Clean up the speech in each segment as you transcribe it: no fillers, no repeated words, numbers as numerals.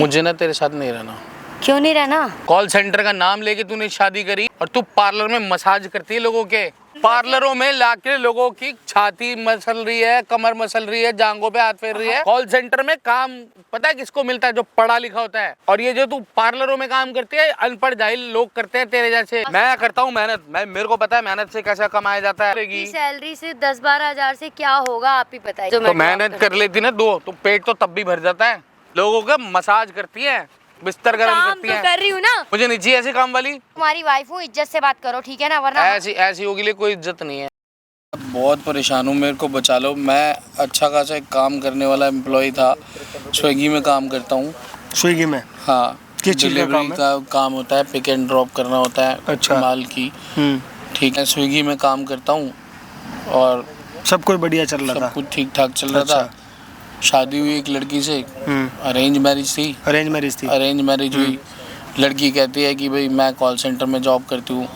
मुझे ना तेरे साथ नहीं रहना। क्यों नहीं रहना? कॉल सेंटर का नाम लेके तूने शादी करी और तू पार्लर में मसाज करती है लोगों के। पार्लरों में लाके लोगों की छाती मसल रही है, कमर मसल रही है, जांघों पे हाथ फेर रही है। कॉल सेंटर में काम पता है किसको मिलता है? जो पढ़ा लिखा होता है। और ये जो तू पार्लरों में काम करती है, अनपढ़ जाहिल लोग करते हैं तेरे जैसे। मैं करता हूँ मेहनत, मेरे को पता है मेहनत से कैसा कमाया जाता है। सैलरी से 10-12 हजार से क्या होगा आप ही बताइए। तो मेहनत कर लेती ना दो तो पेट तो तब भी भर जाता है। लोगों का मसाज करती है, बिस्तर गर्म करती है। काम तो कर रही हूँ ना। मुझे नहीं चाहिए ऐसी काम वाली। तुम्हारी वाइफ हूँ, इज्जत से बात करो ठीक है ना, वरना ऐसी होगी लिए कोई इज्जत नहीं है। बहुत परेशान हूँ, मेरे को बचा लो। मैं अच्छा खासा एक काम करने वाला एम्प्लॉय था, स्विगी में काम करता हूँ। स्विगी में? हाँ, किस चीज़ का काम होता है, पिक एंड ड्रॉप करना होता है। अच्छा। माल की। ठीक है, स्विगी में काम करता हूँ और सब कुछ बढ़िया चल रहा था? सब कुछ ठीक ठाक चल रहा था। शादी हुई एक लड़की से, अरेंज मैरिज थी। अरेंज मैरिज हुई। लड़की कहती है कि भाई मैं कॉल सेंटर में जॉब करती हूँ।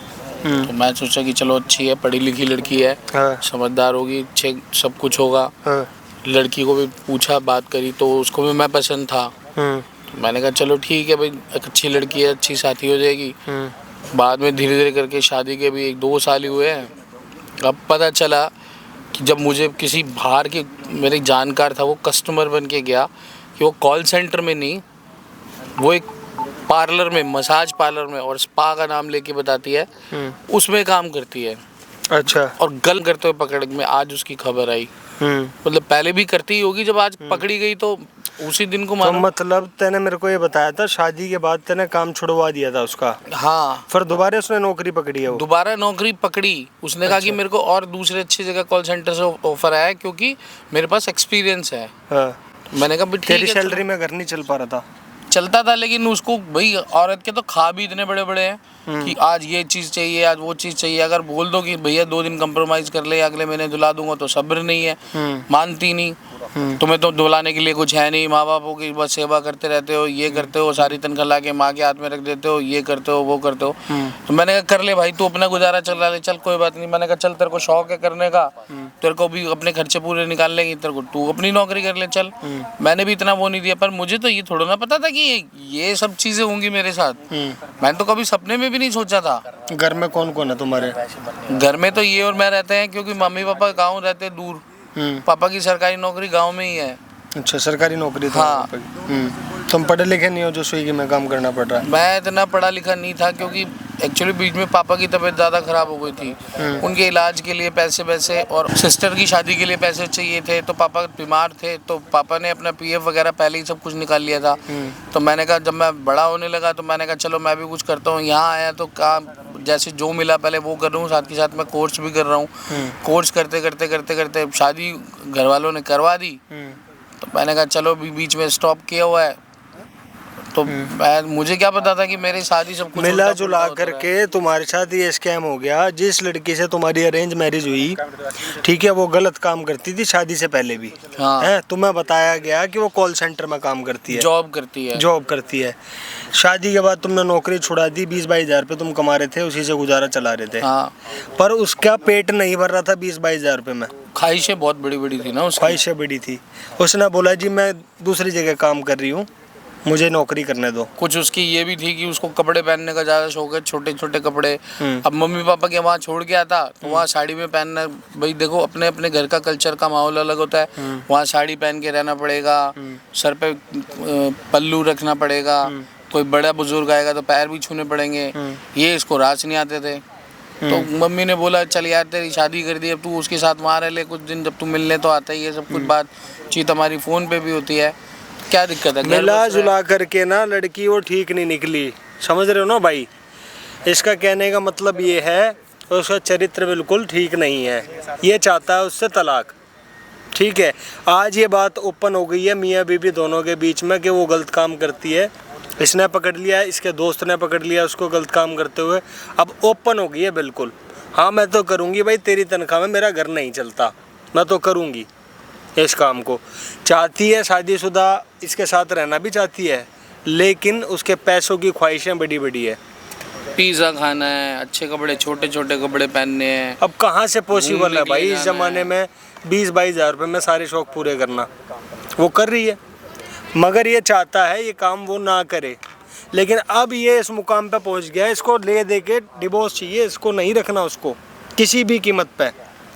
तो मैं सोचा कि चलो अच्छी है, पढ़ी लिखी लड़की है। हाँ। समझदार होगी, अच्छे सब कुछ होगा। हाँ। लड़की को भी पूछा, बात करी तो उसको भी मैं पसंद था। तो मैंने कहा चलो ठीक है भाई, अच्छी लड़की है, अच्छी साथी हो जाएगी। बाद में धीरे धीरे करके शादी के भी 1-2 साल ही हुए हैं। अब पता चला कि जब मुझे किसी बाहर के मेरे जानकार था, वो कस्टमर बन के गया कि वो कॉल सेंटर में नहीं, वो एक पार्लर में, मसाज पार्लर में, और स्पा का नाम लेके बताती है, उसमें काम करती है। अच्छा। और गल करते हुए पकड़ में आज उसकी खबर आई। मतलब पहले भी करती ही होगी, जब आज पकड़ी गई तो उसी दिन को मानो। तो मतलब तेने मेरे को ये बताया था शादी के बाद तेने काम छुड़वा दिया था उसका? हाँ। फिर दोबारा उसने नौकरी पकड़ी है? दोबारा नौकरी पकड़ी। उसने कहा कि मेरे को और दूसरे अच्छी जगह कॉल सेंटर से ऑफर आया है क्योंकि मेरे पास एक्सपीरियंस है। हाँ। मैंने कहा तेरी सैलरी में घर नहीं चल पा रहा था? चलता था, लेकिन उसको भाई औरत के तो ख्वाब भी इतने बड़े बड़े हैं कि आज ये चीज़ चाहिए, आज वो चीज़ चाहिए। अगर बोल दो कि भैया 2 दिन कंप्रोमाइज़ कर ले, अगले महीने दुला दूंगा, तो सब्र नहीं है, मानती नहीं। तुम्हें तो दुलाने के लिए कुछ है नहीं, माँ बापों की बस सेवा करते रहते हो, ये करते हो, सारी तनख्वाह ला के माँ के हाथ में रख देते हो, ये करते हो, वो करते हो। तो मैंने कहा कर ले भाई, तू अपना गुजारा चला ले, चल कोई बात नहीं। मैंने कहा चल तेरे को शौक है करने का, तेरे को भी अपने खर्चे पूरे निकाल लेंगी, तेरे को तू अपनी नौकरी कर ले, चल। मैंने भी इतना वो नहीं दिया, पर मुझे तो ये थोड़ा ना पता था कि ये सब चीज़ें होंगी मेरे साथ। मैंने तो कभी सपने में भी नहीं सोचा था। घर में कौन कौन है तुम्हारे? घर में तो ये और मैं रहते हैं, क्योंकि मम्मी पापा गाँव रहते हैं दूर। पापा की सरकारी नौकरी गांव में ही है। अच्छा, सरकारी नौकरी था? हाँ। तुम पढ़े लिखे नहीं हो जो स्विगी में काम करना पड़ रहा है? मैं इतना पढ़ा लिखा नहीं था, क्योंकि एक्चुअली बीच में पापा की तबीयत ज़्यादा ख़राब हो गई थी। उनके इलाज के लिए पैसे और सिस्टर की शादी के लिए पैसे चाहिए थे, तो पापा बीमार थे, तो पापा ने अपना पीएफ वगैरह पहले ही सब कुछ निकाल लिया था। तो मैंने कहा, जब मैं बड़ा होने लगा तो मैंने कहा चलो मैं भी कुछ करता हूँ। यहाँ आया तो काम जैसे जो मिला पहले वो कर रहा हूँ, साथ के साथ मैं कोर्स भी कर रहा हूँ। कोर्स करते करते शादी घर वालों ने करवा दी। तो मैंने कहा चलो बीच में स्टॉप किया हुआ है। तो मुझे क्या पता था कि मेरी शादी सब कुछ मिला जुला करके तुम्हारे साथ ये स्कैम हो गया। जिस लड़की से तुम्हारी अरेंज मैरिज हुई, ठीक है, वो गलत काम करती थी शादी से पहले भी। हाँ। है, तुम्हें बताया गया कि वो कॉल सेंटर में काम करती है, जॉब करती है। शादी के बाद तुमने नौकरी छुड़ा दी, 20-22 हज़ार रुपये तुम कमा रहे थे, उसी से गुजारा चला रहे थे। हाँ। पर उसका पेट नहीं भर रहा था 20-22 हज़ार रुपये में। ख्वाहिशें बहुत बड़ी बड़ी थी ना, ख्वाहिशें बड़ी थी। उसने बोला जी मैं दूसरी जगह काम कर रही हूँ, मुझे नौकरी करने दो। कुछ उसकी ये भी थी कि उसको कपड़े पहनने का ज़्यादा शौक है, छोटे छोटे कपड़े। अब मम्मी पापा के वहाँ छोड़ के आता तो वहाँ साड़ी में पहनना, भाई देखो अपने अपने घर का कल्चर का माहौल अलग होता है। वहाँ साड़ी पहन के रहना पड़ेगा, सर पे पल्लू रखना पड़ेगा, कोई बड़ा बुजुर्ग आएगा तो पैर भी छूने पड़ेंगे। ये इसको रास नहीं आते थे। तो मम्मी ने बोला चल यार तेरी शादी कर दी, अब तू उसके साथ वहाँ रह ले कुछ दिन, जब तू मिलने तो आता ही है, सब कुछ बातचीत हमारी फ़ोन पे भी होती है, क्या दिक्कत है? मिला जुला करके ना लड़की वो ठीक नहीं निकली, समझ रहे हो ना भाई? इसका कहने का मतलब ये है उसका चरित्र बिल्कुल ठीक नहीं है, ये चाहता है उससे तलाक। ठीक है, आज ये बात ओपन हो गई है मियाँ बीवी दोनों के बीच में कि वो गलत काम करती है। इसने पकड़ लिया, इसके दोस्त ने पकड़ लिया उसको गलत काम करते हुए। अब ओपन हो गई है बिल्कुल। हाँ मैं तो करूँगी भाई, तेरी तनख्वाह में मेरा घर नहीं चलता, मैं तो करूँगी इस काम को। चाहती है शादीशुदा इसके साथ रहना भी चाहती है, लेकिन उसके पैसों की ख्वाहिशें बड़ी बड़ी है। पिज़्ज़ा खाना है, अच्छे कपड़े, छोटे छोटे कपड़े पहनने हैं। अब कहाँ से पॉसिबल है भाई इस ज़माने में 20-22 हज़ार रुपये में सारे शौक पूरे करना? वो कर रही है, मगर ये चाहता है ये काम वो ना करे, लेकिन अब ये इस मुकाम पे पहुंच गया है, इसको ले दे के डिवोर्स चाहिए, इसको नहीं रखना उसको किसी भी कीमत पे,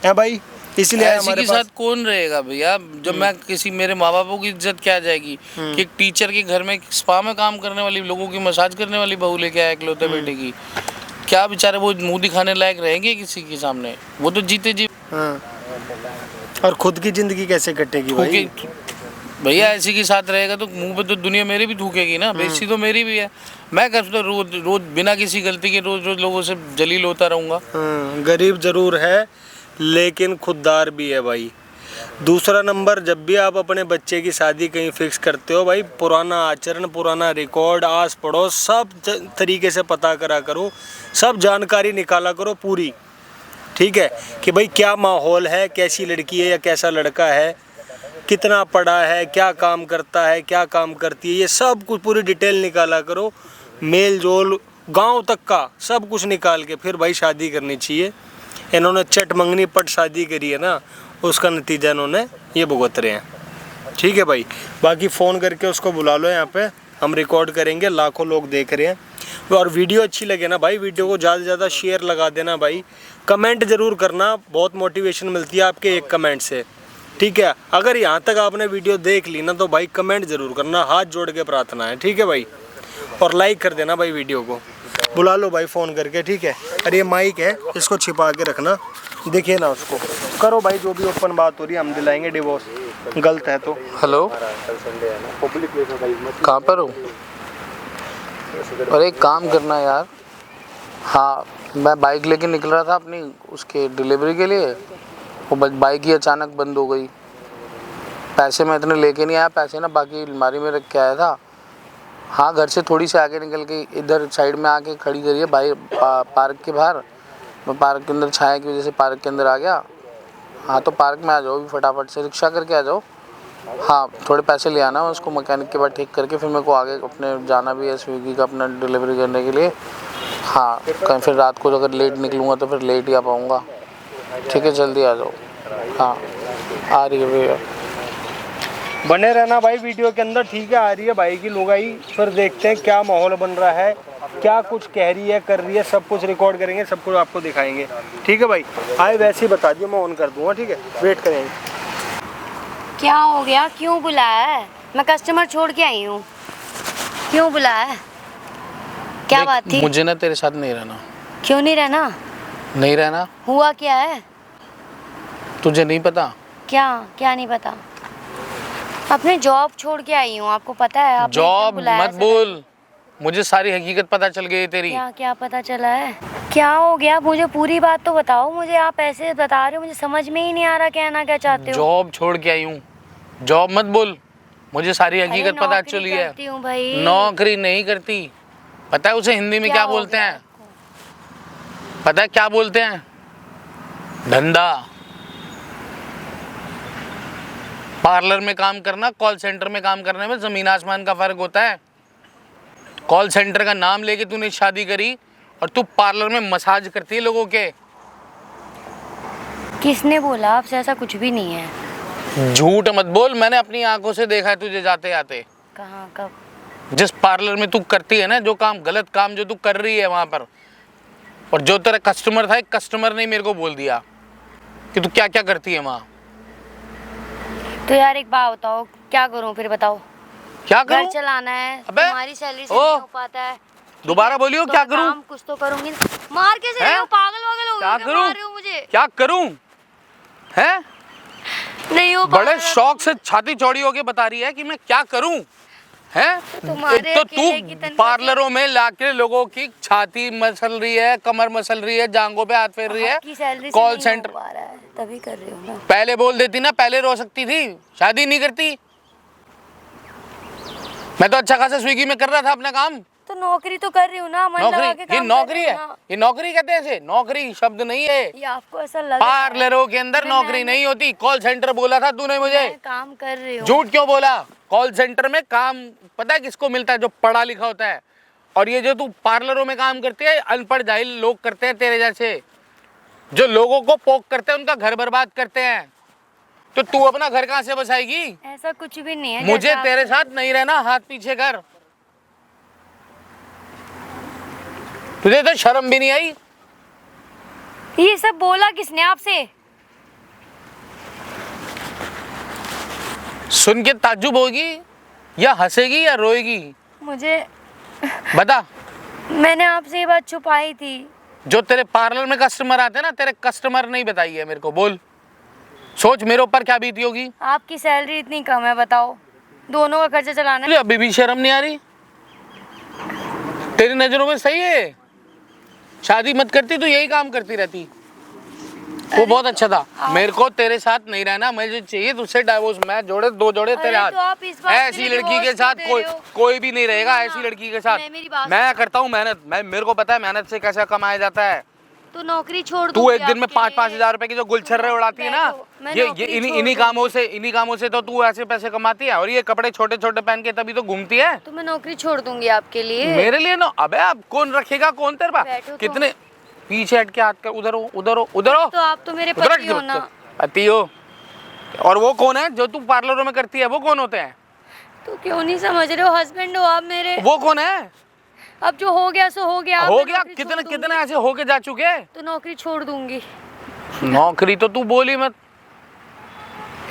है भाई। इसलिए ऐसी हमारे के पास साथ कौन रहेगा भैया? जब मैं किसी मेरे माँ बापों की इज्जत क्या जाएगी कि एक टीचर के घर में स्पा में काम करने वाली, लोगों की मसाज करने वाली बहू लेके आया इकलौते बेटे की, क्या बेचारे वो मुंह दिखाने लायक रहेंगे किसी के सामने? वो तो जीते जी। हाँ। और खुद की जिंदगी कैसे कटेगी भाई? भैया ऐसी के साथ रहेगा तो मुंह पे तो दुनिया मेरी भी थूकेगी ना, बेइज्जती तो मेरी भी है। मैं कर तो रोज रोज बिना किसी गलती के रोज रोज लोगों से जलील होता रहूंगा। गरीब जरूर है लेकिन खुददार भी है भाई। दूसरा नंबर, जब भी आप अपने बच्चे की शादी कहीं फिक्स करते हो भाई, पुराना आचरण, पुराना रिकॉर्ड, आस पड़ोस सब तरीके से पता करा करो, सब जानकारी निकाला करो पूरी, ठीक है, कि भाई क्या माहौल है, कैसी लड़की है या कैसा लड़का है, कितना पढ़ा है, क्या काम करता है, क्या काम करती है, ये सब कुछ पूरी डिटेल निकाला करो, मेल जोल गांव तक का सब कुछ निकाल के फिर भाई शादी करनी चाहिए। इन्होंने चट मंगनी पट शादी करी है ना, उसका नतीजा इन्होंने ये भुगत रहे हैं, ठीक है भाई। बाकी फ़ोन करके उसको बुला लो, यहाँ पे हम रिकॉर्ड करेंगे, लाखों लोग देख रहे हैं। और वीडियो अच्छी लगे ना भाई, वीडियो को ज़्यादा से ज़्यादा शेयर लगा देना भाई, कमेंट ज़रूर करना, बहुत मोटिवेशन मिलती है आपके एक कमेंट से, ठीक है। अगर यहाँ तक आपने वीडियो देख ली ना तो भाई कमेंट ज़रूर करना, हाथ जोड़ के प्रार्थना है, ठीक है भाई। और लाइक कर देना भाई वीडियो को। बुला लो भाई फ़ोन करके, ठीक है। अरे ये माइक है, इसको छिपा के रखना, दिखे ना उसको। करो भाई जो भी ओपन बात हो रही है, हम दिलाएंगे डिवोर्स, गलत है तो। हेलो, कहाँ पर हो? अरे एक काम करना यार, हाँ मैं बाइक लेके निकल रहा था अपनी उसके डिलीवरी के लिए, वो बाइक ही अचानक बंद हो गई। पैसे मैं इतने लेके नहीं आया, पैसे ना बाकी अलमारी में रख के आया था। हाँ घर से थोड़ी सी आगे निकल के इधर साइड में आके खड़ी करी है पार्क के बाहर। मैं पार्क के अंदर छाया की वजह से पार्क के अंदर आ गया। हाँ तो पार्क में आ जाओ भी, फटाफट से रिक्शा करके आ जाओ। हाँ थोड़े पैसे ले आना, उसको मैकेनिक के बाद ठीक करके फिर मेरे को आगे अपने जाना भी है स्विगी का अपना डिलीवरी करने के लिए। हाँ कहीं फिर रात को अगर लेट निकलूँगा तो फिर लेट ही आ पाऊँगा। ठीक है जल्दी आ जाओ। हाँ आ रही है भैया। बने रहना भाई वीडियो के अंदर, ठीक है। आ रही है भाई की लुगाई, फिर देखते हैं क्या माहौल बन रहा है, क्या कुछ कह रही है, कर रही है, सब कुछ रिकॉर्ड करेंगे, सब कुछ आपको दिखाएंगे, ठीक है भाई। आए वैसे ही बता दियो, मैं ऑन कर दूंगा, ठीक है, वेट करेंगे। क्या हो गया, क्यों बुलाया है? मैं कस्टमर छोड़ के आई हूँ, क्यों बुलाया है? क्या बात थी? मुझे ना तेरे साथ नहीं रहना। क्यों नहीं रहना? नहीं रहना। हुआ क्या है? तुझे नहीं पता? क्या क्या नहीं पता? अपने जॉब छोड़ के आई हूँ, आपको पता है? आपने जॉब मत बोल, मुझे सारी हकीकत पता चल गई है तेरी। क्या क्या पता चला है? क्या हो गया, मुझे पूरी बात तो बताओ। मुझे आप ऐसे बता रहे हो, मुझे समझ में ही नहीं आ रहा कहना क्या चाहते हो। जॉब छोड़ के आई हूँ, जॉब मत बोल, मुझे सारी हकीकत पता चली है। भाई नौकरी नहीं करती, पता है उसे हिंदी में क्या बोलते हैं? पता है क्या बोलते हैं? धंधा। पार्लर में काम करना, कॉल सेंटर में काम करने में जमीन आसमान का फर्क होता है। कॉल सेंटर का नाम लेके तूने शादी करी और तू पार्लर में मसाज करती है लोगों के। किसने बोला? आपसे ऐसा कुछ भी नहीं है। झूठ मत बोल, मैंने अपनी आंखों से देखा है तुझे जाते आते। कहाँ, कब? जिस पार्लर में तू करती है ना जो काम, गलत काम जो तू कर रही है वहां पर, और जो तेरा कस्टमर था, एक कस्टमर ने मेरे को बोल दिया कि तू क्या क्या करती है वहां। तो यार एक बात बताओ, क्या करूं फिर बताओ? क्या करूं? घर चलाना है, अबे तुम्हारी सैलरी से नहीं हो पाता है। दोबारा बोलियो, तो क्या करूं? काम कुछ तो करूंगी। मार कैसे रहे हो? पागल वागल हो गए? मार रहे हो मुझे? क्या करूं? हैं? नहीं हो बड़े शौक से छाती चौड़ी होके बता रही है कि मैं क्या करूं, हैं? एक तो तू पार्लरों में लाके लोगों की छाती मसल रही है, कमर मसल रही है, जांघों पे हाथ फेर रही है, कॉल सेंटर तभी कर रही हूँ ना। पहले बोल देती ना, पहले रो सकती थी, शादी नहीं करती। मैं तो अच्छा खासा स्विगी में कर रहा था अपना काम। तो नौकरी तो कर रही हूँ ना, मन लगा के काम ये नौकरी है? ना। ये नौकरी कहते हैं इसे? नौकरी शब्द नहीं है ये, आपको ऐसा लग रहा है। पार्लरों के अंदर नौकरी नहीं होती। कॉल सेंटर बोला था तूने मुझे, मैं काम कर रही हूँ। झूठ क्यों बोला? कॉल सेंटर में काम पता है किसको मिलता है? जो पढ़ा लिखा होता है। और ये जो तू पार्लरों में काम करती है, अनपढ़ जाहिल लोग करते हैं तेरे जैसे, जो लोगों को पोक करते हैं, उनका घर बर्बाद करते हैं। तो तू अपना घर कहाँ से बसाएगी? ऐसा कुछ भी नहीं है। मुझे जैसा तेरे साथ नहीं रहना, हाथ पीछे कर। तुझे तो शर्म भी नहीं आई? ये सब बोला किसने आपसे? सुन के ताज्जुब होगी या हंसेगी या रोएगी? मुझे बता। मैंने आपसे ये बात छुपाई थी। जो तेरे पार्लर में कस्टमर आते हैं ना, तेरे कस्टमर नहीं बताई है मेरे को। बोल, सोच मेरे ऊपर क्या बीती होगी। आपकी सैलरी इतनी कम है, बताओ दोनों का खर्चा चलाना है। तुझे अभी भी शर्म नहीं आ रही? तेरी नजरों में सही है? शादी मत करती तो यही काम करती रहती। वो बहुत अच्छा था। मेरे को तेरे साथ नहीं रहना, मुझे चाहिए तुझसे डाइवोर्स। मैं जोड़े दो जोड़े तेरे हाथ। तो आप इस बात ऐसी के लिए लड़की के divorce साथ क्यों दे रहे हो? कोई भी नहीं रहेगा ऐसी लड़की के साथ। मेरी बात मैं करता हूँ मेहनत, मेरे को पता है मेहनत से कैसा कमाया जाता है। तो नौकरी छोड़ तू दूंगी एक दिन में आपके 5-5 लिए। हजार रुपए की जो गुलछर्रे उड़ाती है ना, बैठो, मैं ये नौकरी इन्हीं कामों से तो तू ऐसे पैसे कमाती है। और ये कपड़े छोटे छोटे पहन के तभी तो घूमती है। तो मैं नौकरी छोड़ दूंगी आपके लिए। मेरे लिए ना। अबे अब कौन रखेगा, कौन तेरे पास? बैठो तो। कितने पीछे हट के हाथ कर, उधर हो उधर हो उधर हो। तो आप तो मेरे उधर पति हो ना। पति हो। और वो कौन है जो तू पार्लरों में करती है? वो कौन होते हैं? तो क्यों नहीं समझ रहे हो? हस्बैंड हो आप मेरे। वो कौन है? अब जो हो गया सो हो गया। हो मैं गया। नौकरी छोड़ कितने दूंगी। कितने ऐसे होके जा चुके? तो नौकरी छोड़ दूंगी। नौकरी तो तू बोली मत।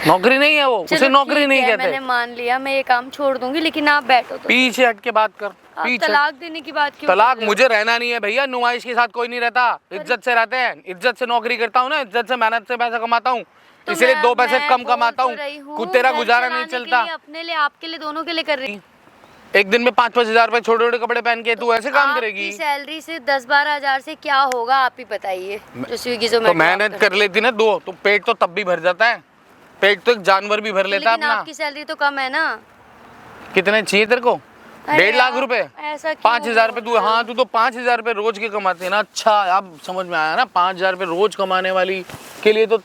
नौकरी नहीं है वो, उसे चलो नौकरी ठीक नहीं है, कहते। मैंने मान लिया, मैं ये काम छोड़ दूंगी, लेकिन आप बैठो तो। पीछे हट के बात कर। आप पीछे। तलाक देने की बात क्यों तलाक कर रहे हो? मुझे रहना नहीं है भैया। नुमाइश के साथ कोई नहीं रहता, इज्जत से रहते हैं। इज्जत से नौकरी करता हूँ ना, इज्जत से मेहनत से पैसा कमाता हूँ, तो इसलिए मैं- 2 पैसे मैं कम बोल कमाता तो हूँ। रही हूँ, कुछ तेरा घर गुजारा नहीं चलाने के चलता। लिए, अपने लिए, आपके लिए, दोनों के लिए कर रही। एक दिन में 5-5 हजार रुपए छोटे छोटे कपड़े पहन के तू ऐसे काम करेगी? आपकी सैलरी से 10-12 हजार से क्या होगा, आप ही बताइए। जो स्विगी तो मेहनत कर लेती ना दो, तो पेट तो तब भी भर जाता है। पेट तो एक जानवर भी भर लेता है लेकिन अपना। आपकी सैलरी तो कम है ना। कितने चाहिए तेरे को? अरे 1.5 लाख यार, रुपए? ऐसा क्यों 5,000 रुपए? बोल तू रहे हो? हाँ, तू तो 5,000 रुपए रोज के कमाते है ना। अच्छा, अब समझ में आया ना। 5,000 रुपए रोज कमाने वाली के लिए तो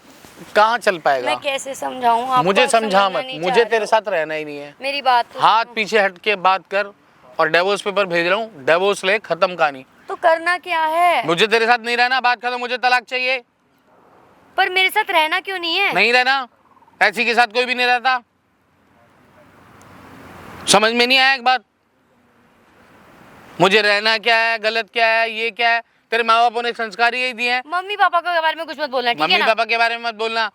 कहाँ चल पाएगा? मैं कैसे समझाऊं आपको? मुझे आप समझा समझना मत, नहीं मुझे चाह तेरे रहे साथ रहना ही नहीं है। हो। मेरी बात तो हाथ सुनो। पीछे हट के बात कर और डिवोर्स पेपर भेज रहा हूँ। डिवोर्स ले, खत्म कहानी। तो करना क्या है? मुझे तेरे साथ नहीं रहना, बात खत्म। मुझे तलाक चाहिए। पर मेरे साथ रहना क्यों नहीं है? नहीं रहना। ऐसी के साथ कोई भी नहीं रहता। समझ में नहीं आया एक बात? मुझे रहना क्या है, गलत क्या है, ये क्या है? तेरे माँ बापों ने संस्कार यही दिए हैं। मम्मी पापा के बारे में कुछ मत बोलना, ठीक है मम्मी ना? पापा के बारे में मत बोलना।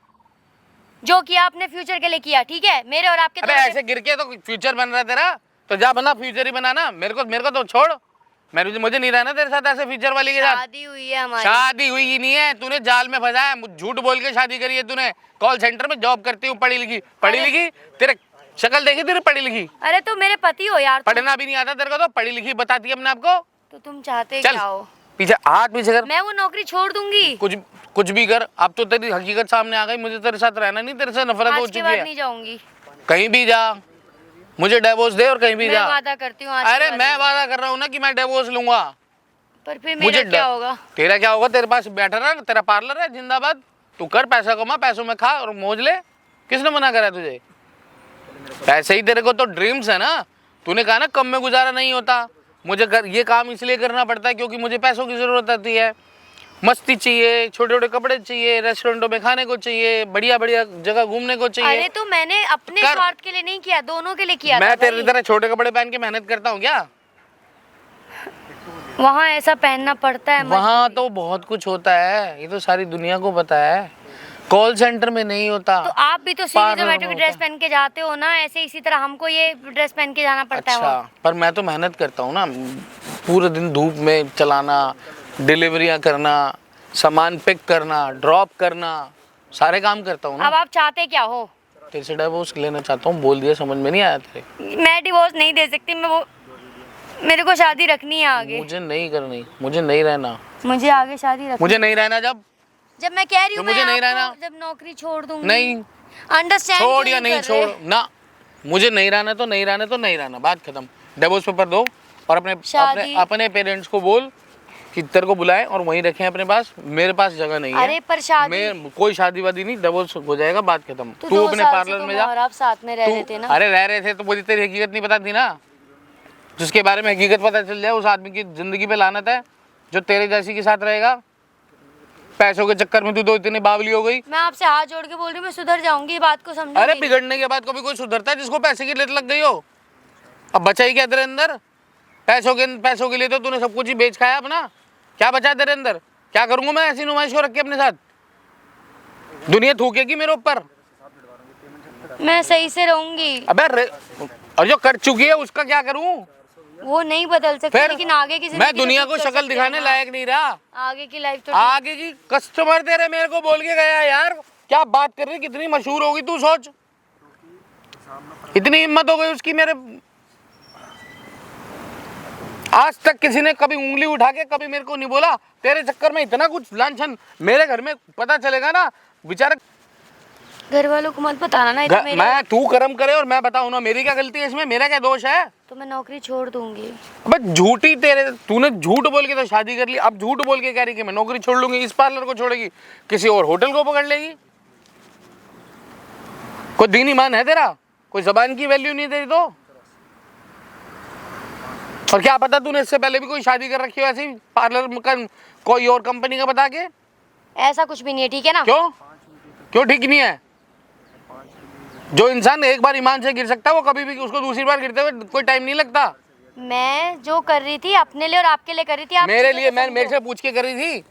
जो किया आपने फ्यूचर के लिए किया, ठीक है? मेरे और आपके अबे दोनों ऐसे गिर के तो फ्यूचर बन रहा है तेरा। तो जा बना, फ्यूचर ही बनाना। मेरे को तो छोड़। मुझे नहीं रहना तेरे साथ ऐसे फ्यूचर वाली के साथ। शादी हुई है हमारी। शादी हुई ही नहीं है, तूने जाल में फंसा है। झूठ बोल के शादी करी है तूने। कॉल सेंटर में जॉब करती हूँ, पढ़ी लिखी। पढ़ी लिखी? तेरे शक्ल देखी तेरे पढ़ी लिखी? अरे तो मेरे पति हो यार तुम। पढ़ना भी नहीं आता तेरे को, तो पढ़ी लिखी बताती है अपने आप को। तो तुम चाहते चल क्या हो? पीछे, हाथ पीछे कर। मैं वो नौकरी छोड़ दूंगी। कुछ भी कर। अब तो तेरी हकीकत सामने आ गई। मुझे तेरे साथ रहना नहीं, तेरे से नफरत हो आज के चुकी बाद है। नहीं जाऊंगी। कहीं भी जा, मुझे डिवोर्स दे और कहीं भी मैं जा। वादा करती हूँ आज के अरे बाद मैं नहीं। वादा कर रहा हूँ ना कि मैं डिवोर्स लूंगा। पर फिर मुझे मेरा क्या होगा? तेरा क्या होगा? तेरे पास बैठा ना, तेरा पार्लर है जिंदाबाद। तू कर, पैसा कमा, पैसों में खा और मौज ले। किसने मना करा तुझे? ऐसे ही तेरे को तो ड्रीम्स है ना। तूने कहा ना कम में गुजारा नहीं होता। मुझे ये काम इसलिए करना पड़ता है क्योंकि मुझे पैसों की जरूरत आती है। मस्ती चाहिए, छोटे छोटे कपड़े चाहिए, रेस्टोरेंटों में खाने को चाहिए, बढ़िया बढ़िया जगह घूमने को चाहिए। अरे तो मैंने अपने कर। स्वार्थ के लिए नहीं किया, दोनों के लिए किया मैं था तेरे भाई। तरह छोटे कपड़े पहन के मेहनत करता हूँ क्या? वहाँ ऐसा पहनना पड़ता है। वहाँ तो बहुत कुछ होता है, ये तो सारी दुनिया को पता है। कॉल सेंटर में नहीं होता। तो आप भी तो स्विगी पार्लर जोमेटो की में ड्रेस होता है। पहन के जाते हो ना, ऐसे इसी तरह हमको ये ड्रेस पहन के जाना पड़ता है अच्छा, वहाँ। पर मैं तो मेहनत करता हूँ ना। पूरे दिन धूप में चलाना, डिलीवरियाँ करना, सामान पिक करना, ड्रॉप करना, सारे काम करता हूँ अब ना। आप चाहते क्या हो? तेरे से डिवोर्स लेना चाहता हूँ। बोल दिया, समझ में नहीं आया तेरे? मैं डिवोर्स नहीं दे सकती। मैं वो, मेरे को शादी रखनी है आगे। मुझे नहीं करनी, मुझे नहीं रहना। मुझे आगे शादी रखनी। मुझे नहीं रहना। जब मैं कह रही हूँ तो मुझे मैं नहीं रहना। आपको जब नौकरी छोड़ दूंगी। नहीं, अंडरस्टैंड छोड़ या नहीं छोड़ ना, मुझे नहीं रहना तो नहीं रहना तो नहीं रहना, बात खत्म। डिवोर्स पेपर दो और अपने पेरेंट्स को बोल कि तेरे को बुलाए और वहीं रखें अपने पास। मेरे पास जगह नहीं है। अरे पर शादी, मैं कोई शादी वादी नहीं, डिवोर्स हो जाएगा, बात खत्म। तो तू 2 अपने साल से पार्लर तुम में जा। और आप साथ में रह रहे थे ना। अरे रह रहे थे तो मुझे तेरी हकीकत नहीं पता थी ना। जिसके बारे में हकीकत पता चल जाए उस आदमी की जिंदगी पे लानत है जो तेरे जैसी के साथ रहेगा। पैसों के चक्कर में तू तो इतनी बावली हो गई। मैं आपसे हाथ जोड़ के बोल रही हूँ, मैं सुधर जाऊंगी, बात को समझो। अरे बिगड़ने के बाद कभी कोई सुधरता है जिसको पैसे की लत लग गई हो? अब बचा ही क्या तेरे अंदर? पैसों के लिए तो तूने सब कुछ ही बेच खाया अपना। क्या बचा तेरे अंदर? क्या करूंगा मैं ऐसी नुमाइश को रख के अपने साथ? दुनिया थूकेगी मेरे ऊपर। मैं सही से रहूंगी। अबे और जो कर चुकी है उसका क्या करूं? वो नहीं बदल सकते, लेकिन आगे की मैं दुनिया को शक्ल दिखाने लायक नहीं रहा। आगे की लाइफ तो आगे की कस्टमर तेरे मेरे को बोल के गया यार, क्या बात कर रही, कितनी मशहूर होगी तू, सोच। इतनी हिम्मत हो गई उसकी मेरे। आज तक किसी ने कभी उंगली उठा के कभी मेरे को नहीं बोला। तेरे चक्कर में इतना कुछ लांछन मेरे घर में पता चलेगा ना, बेचारा। घर वालों को मत बताना ना। तो मैं तू कर्म करे और मैं बताऊं ना, मेरी क्या गलती है इसमें? मेरा क्या दोष है? तो मैं नौकरी छोड़ दूंगी। अबे झूठी तूने झूठ बोल के तो शादी कर ली, अब झूठ बोल के कह रही कि मैं नौकरी छोड़ लूंगी। इस पार्लर को छोड़ेगी, किसी और होटल को पकड़ लेगी। कोई दीन ईमान है तेरा? कोई जबान की वैल्यू नहीं तेरी तो? और क्या पता तूने इससे पहले भी कोई शादी कर रखी हो ऐसी पार्लर का, कोई और कंपनी का बता के? ऐसा कुछ भी नहीं है, ठीक है ना? क्यों ठीक नहीं है? जो इंसान एक बार ईमान से गिर सकता है वो कभी भी उसको दूसरी बार गिरते हुए कोई टाइम नहीं लगता। मैं जो कर रही थी अपने लिए और आपके लिए कर रही थी। आप मेरे लिए? मैं मेरे से पूछ के कर रही थी।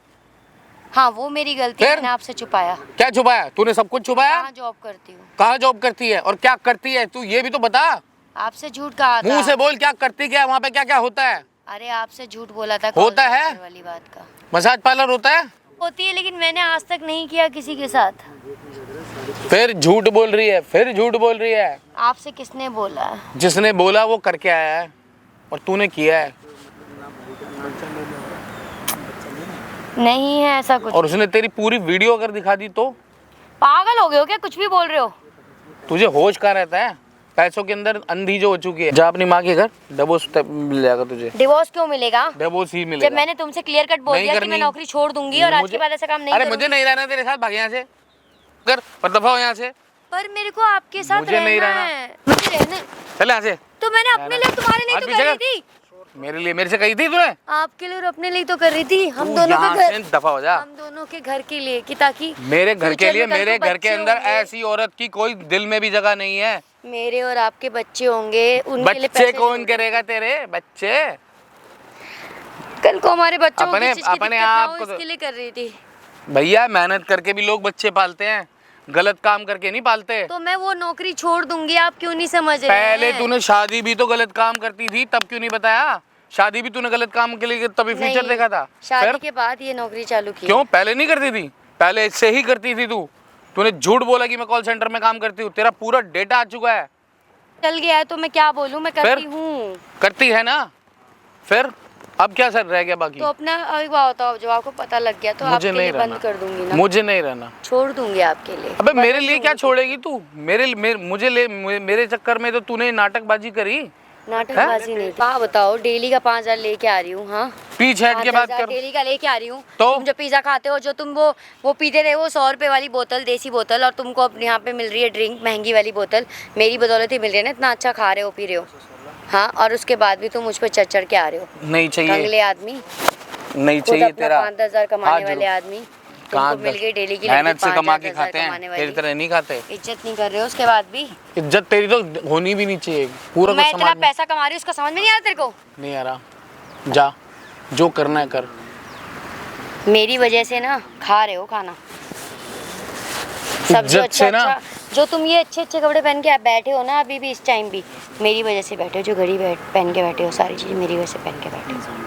हाँ, वो मेरी गलती है, मैंने आपसे छुपाया। क्या छुपाया? तूने सब कुछ छुपाया। कहाँ जॉब करती हूँ? कहाँ जॉब करती है और क्या करती है? तू ये भी तो बता। आपसे झूठ कहा था। मुंह से बोल, क्या करती क्या है वहाँ पे, क्या क्या होता है? अरे आपसे झूठ बोला था। होता है वाली बात का। मसाज पार्लर होता है? होती है, लेकिन मैंने आज तक नहीं किया किसी के साथ। फिर झूठ बोल रही है, फिर झूठ बोल रही है। आपसे किसने बोला? जिसने बोला वो करके आया है और तूने किया है। नहीं है ऐसा कुछ। और उसने तेरी पूरी वीडियो अगर दिखा दी तो? पागल हो गए हो क्या? कुछ भी बोल रहे हो। तुझे होश कहाँ रहता है? पैसों के अंदर अंधी जो हो चुकी है। जा अपनी माँ के घर, डिवोर्स मिल जाएगा तुझे। डिवोर्स क्यों मिलेगा? डिवोर्स ही मिलेगा। जब मैंने तुमसे क्लियर कट बोल दिया कि मैं नौकरी छोड़ दूंगी और आज के बाद ऐसा काम नहीं करूंगी। अरे मुझे नहीं रहना तेरे साथ, भाग यहाँ से, कर पर दफा हो यहाँ से। पर मेरे को आपके साथ मुझे नहीं रहना है। मुझे रहना। चल यहाँ से। तो मैंने अपने लिए, तुम्हारे लिए तो कर रही थी। मेरे लिए, मेरे से कही थी तूने? आपके लिए और अपने लिए तो कर रही थी। हम दोनों के घर, दफा हो जा। हम दोनों के घर के लिए, कि ताकि मेरे घर के लिए, मेरे घर के अंदर ऐसी औरत की कोई दिल में भी जगह नहीं है। मेरे और आपके बच्चे होंगे, उनके लिए बच्चे कौन करेगा तेरे बच्चे? कल को हमारे बच्चों को अपने आप को इसके लिए कर रही थी। भैया मेहनत करके भी लोग बच्चे पालते हैं, गलत काम करके नहीं पालते। तो मैं वो नौकरी छोड़ दूंगी, आप क्यों नहीं समझ रहे? पहले तूने शादी भी तो गलत काम करती थी, तब क्यों नहीं बताया? शादी भी तूने गलत काम के लिए तभी फ्यूचर देखा था। शादी के बाद ये नौकरी चालू की। क्यों पहले नहीं करती थी? पहले इससे ही करती थी तू। तूने झूठ बोला कि मैं कॉल सेंटर में काम करती हूँ, तेरा पूरा डेटा आ चुका है। चल गया है तो मैं क्या बोलूँ, मैं करती हूँ। करती है ना, फिर अब क्या सर रह गया बाकी? तो अपना एक बात बताओ, जब आपको पता लग गया तो आपके लिए बंद कर दूंगी ना। मुझे नहीं रहना, छोड़ दूंगी आपके लिए। अबे मेरे लिए क्या छोड़ेगी तू? मेरे चक्कर में तो तूने नाटकबाजी करी। नाटकबाजी नहीं, हाँ बताओ। डेली का 5,000 लेके आ रही हूँ। हाँ, पीछे हट के बात कर। डेली का लेके आ रही हूँ। तो तुम जो पिज्जा खाते हो, जो तुम वो पीते थे, वो 100 रुपए वाली बोतल, देसी बोतल, और तुमको अपने यहाँ पे मिल रही है ड्रिंक महंगी वाली बोतल, मेरी बदौलत ही मिल रही है ना। इतना अच्छा खा रहे हो, पी रहे हो, हाँ, और उसके बाद भी तुम मुझ पर चढ़ के आ रहे हो। नहीं चाहिए अगले आदमी, नहीं चाहिए तेरा। 5-10,000 कमाने वाले आदमी तुमको मिल गई डेली की। मेहनत से कमा के खाते हैं, तेरी तरह नहीं खाते। इज्जत नहीं कर रहे हो, उसके बाद भी इज्जत तेरी तो होनी भी नहीं चाहिए। पूरा मैं इतना पैसा कमा रही हूँ, उसका समझ में नहीं आ रहा तेरे को? नहीं आ रहा। जा, जो करना है कर। मेरी वजह से ना खा रहे हो खाना सब जो अच्छा, जो तुम ये अच्छे अच्छे कपड़े पहन के बैठे हो ना, अभी भी इस टाइम भी मेरी वजह से बैठे हो। जो घड़ी पहन के बैठे हो, सारी चीज़ मेरी वजह से पहन के बैठे हो।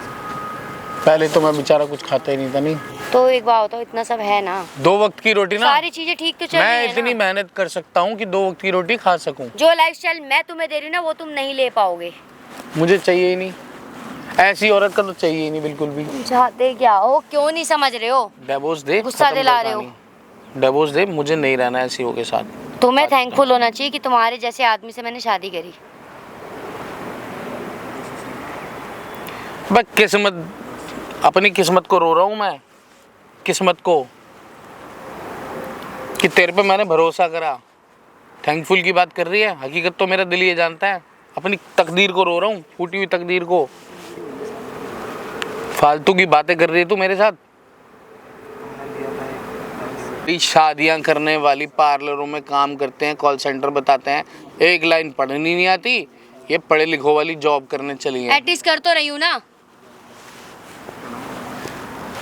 पहले तो मैं बेचारा कुछ खाता ही नहीं था। नहीं तो एक बात बताओ, इतना सब है ना, 2 वक्त की रोटी ना, सारी चीजें ठीक तो चल रही है मैं इतनी मेहनत कर सकता हूँ कि 2 वक्त की रोटी खा सकूं। जो लाइफस्टाइल मैं तुम्हें दे रही हूँ ना, वो तुम नहीं ले पाओगे। मुझे चाहिए ही नहीं, ऐसी औरत का तो चाहिए ही नहीं बिल्कुल भी। चाहते क्या हो? क्यों नहीं समझ रहे हो? डिवोर्स दे, गुस्सा दिला रहे हो। डिवोर्स दे, मुझे नहीं रहना ऐसी हो के साथ। तुम्हें थैंकफुल होना चाहिए कि तुम्हारे जैसे आदमी से मैंने शादी करी। बस किस्मत, अपनी किस्मत को रो रहा हूँ मैं, किस्मत को, कि तेरे पे मैंने भरोसा करा। थैंकफुल की बात कर रही है, हकीकत तो मेरा दिल ये जानता है। अपनी तकदीर को रो रहा हूँ, फूटी हुई तकदीर को। फालतू की बातें कर रही है तू मेरे साथ। शादियां करने वाली पार्लरों में काम करते हैं, कॉल सेंटर बताते हैं, एक लाइन पढ़नी नहीं आती, ये पढ़े लिखो वाली जॉब करने चली है। एटलीस्ट कर तो रही हूँ ना।